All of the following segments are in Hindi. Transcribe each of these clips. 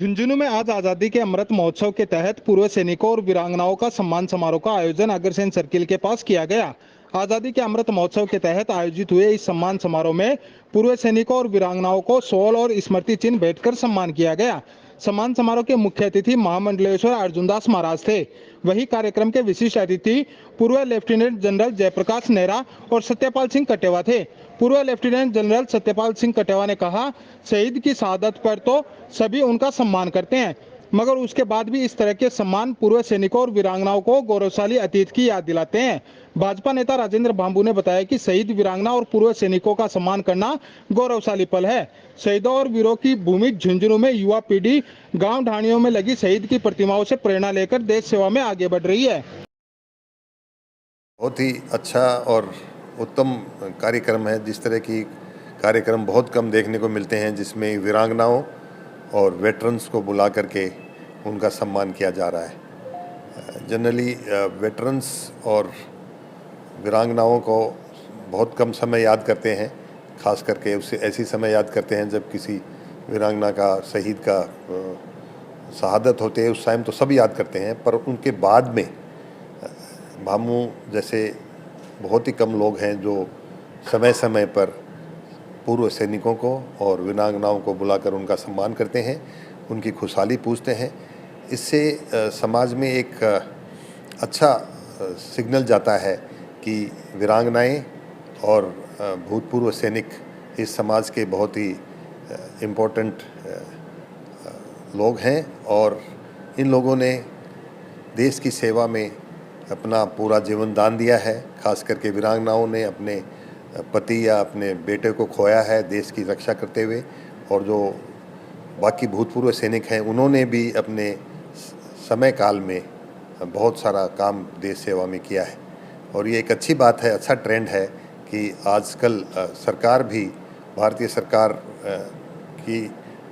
झुंझुनू में आज आजादी के अमृत महोत्सव के तहत पूर्व सैनिकों और वीरांगनाओं का सम्मान समारोह का आयोजन अग्रसेन सर्किल के पास किया गया। आजादी के अमृत महोत्सव के तहत आयोजित हुए इस सम्मान समारोह में पूर्व सैनिकों और वीरांगनाओं को शॉल और स्मृति चिन्ह भेंटकर सम्मान किया गया। सम्मान समारोह के मुख्य अतिथि महामंडलेश्वर अर्जुनदास महाराज थे। वही कार्यक्रम के विशिष्ट अतिथि पूर्व लेफ्टिनेंट जनरल जयप्रकाश नेहरा और सत्यपाल सिंह कटेवा थे। पूर्व लेफ्टिनेंट जनरल सत्यपाल सिंह कटेवा ने कहा, शहीद की शहादत पर तो सभी उनका सम्मान करते हैं, मगर उसके बाद भी इस तरह के सम्मान पूर्व सैनिकों और वीरांगनाओं को गौरवशाली अतीत की याद दिलाते हैं। भाजपा नेता राजेंद्र बांबू ने बताया कि शहीद, वीरांगना और पूर्व सैनिकों का सम्मान करना गौरवशाली पल है। शहीदों और वीरों की भूमि झुंझुनू में युवा पीढ़ी गांव ढाणियों में लगी शहीद की प्रतिमाओं से प्रेरणा लेकर देश सेवा में आगे बढ़ रही है। बहुत ही अच्छा और उत्तम कार्यक्रम है। जिस तरह की कार्यक्रम बहुत कम देखने को मिलते हैं, जिसमें वीरांगनाओं और वेटरन्स को बुला करके उनका सम्मान किया जा रहा है। जनरली वेटरन्स और वीरांगनाओं को बहुत कम समय याद करते हैं, खास करके उससे ऐसी समय याद करते हैं जब किसी वीरांगना का, शहीद का शहादत होते है, उस टाइम तो सब याद करते हैं। पर उनके बाद में भामू जैसे बहुत ही कम लोग हैं जो समय समय पर पूर्व सैनिकों को और वीरांगनाओं को बुलाकर उनका सम्मान करते हैं, उनकी खुशहाली पूछते हैं। इससे समाज में एक अच्छा सिग्नल जाता है कि वीरांगनाएं और भूतपूर्व सैनिक इस समाज के बहुत ही इम्पोर्टेंट लोग हैं और इन लोगों ने देश की सेवा में अपना पूरा जीवन दान दिया है। खास करके वीरांगनाओं ने अपने पति या अपने बेटे को खोया है देश की रक्षा करते हुए, और जो बाकी भूतपूर्व सैनिक हैं उन्होंने भी अपने समय काल में बहुत सारा काम देश सेवा में किया है। और ये एक अच्छी बात है, अच्छा ट्रेंड है कि आजकल सरकार भी, भारतीय सरकार की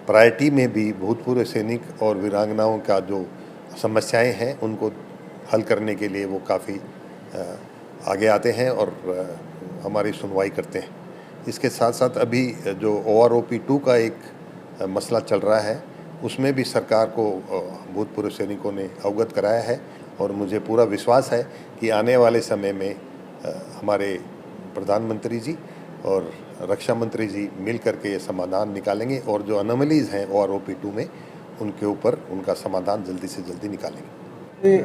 प्रायोरिटी में भी भूतपूर्व सैनिक और वीरांगनाओं का जो समस्याएं हैं उनको हल करने के लिए वो काफ़ी आगे आते हैं और हमारी सुनवाई करते हैं। इसके साथ साथ अभी जो OROP 2 का एक मसला चल रहा है, उसमें भी सरकार को भूतपूर्व सैनिकों ने अवगत कराया है, और मुझे पूरा विश्वास है कि आने वाले समय में हमारे प्रधानमंत्री जी और रक्षा मंत्री जी मिल करके ये समाधान निकालेंगे, और जो अनोमलीज़ हैं OROP 2 में उनके ऊपर उनका समाधान जल्दी से जल्दी निकालेंगे। ये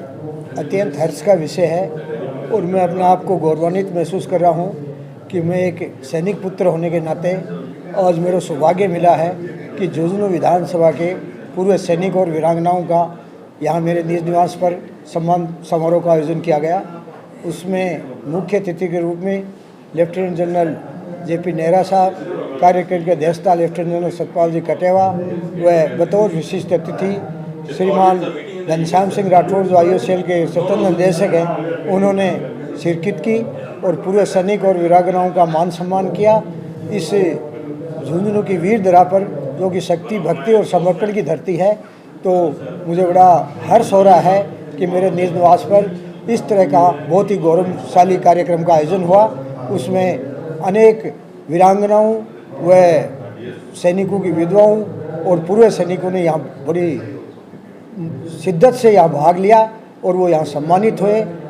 अत्यंत हर्ष का विषय है और मैं अपने आप को गौरवान्वित महसूस कर रहा हूँ कि मैं एक सैनिक पुत्र होने के नाते आज मेरा सौभाग्य मिला है कि झुंझुनू विधानसभा के पूर्व सैनिक और वीरांगनाओं का यहाँ मेरे निज निवास पर सम्मान समारोह का आयोजन किया गया। उसमें मुख्य अतिथि के रूप में लेफ्टिनेंट जनरल JP नेहरा साहब, कार्यक्रम की अध्यक्षता लेफ्टिनेंट जनरल सत्यपाल जी कटेवा व बतौर विशिष्ट अतिथि श्रीमान घनश्याम सिंह राठौर जो IOCL के स्वतंत्र निदेशक हैं, उन्होंने शिरकत की और पूर्व सैनिक और वीरांगनाओं का मान सम्मान किया। इस झुंझुनू की वीर धरा पर, जो कि शक्ति, भक्ति और समर्पण की धरती है, तो मुझे बड़ा हर्ष हो रहा है कि मेरे निज निवास पर इस तरह का बहुत ही गौरवशाली कार्यक्रम का आयोजन हुआ। उसमें अनेक वीरांगनाओं व सैनिकों की विधवाओं और पूर्व सैनिकों ने यहाँ बड़ी शिद्दत से यहाँ भाग लिया और वो यहाँ सम्मानित हुए।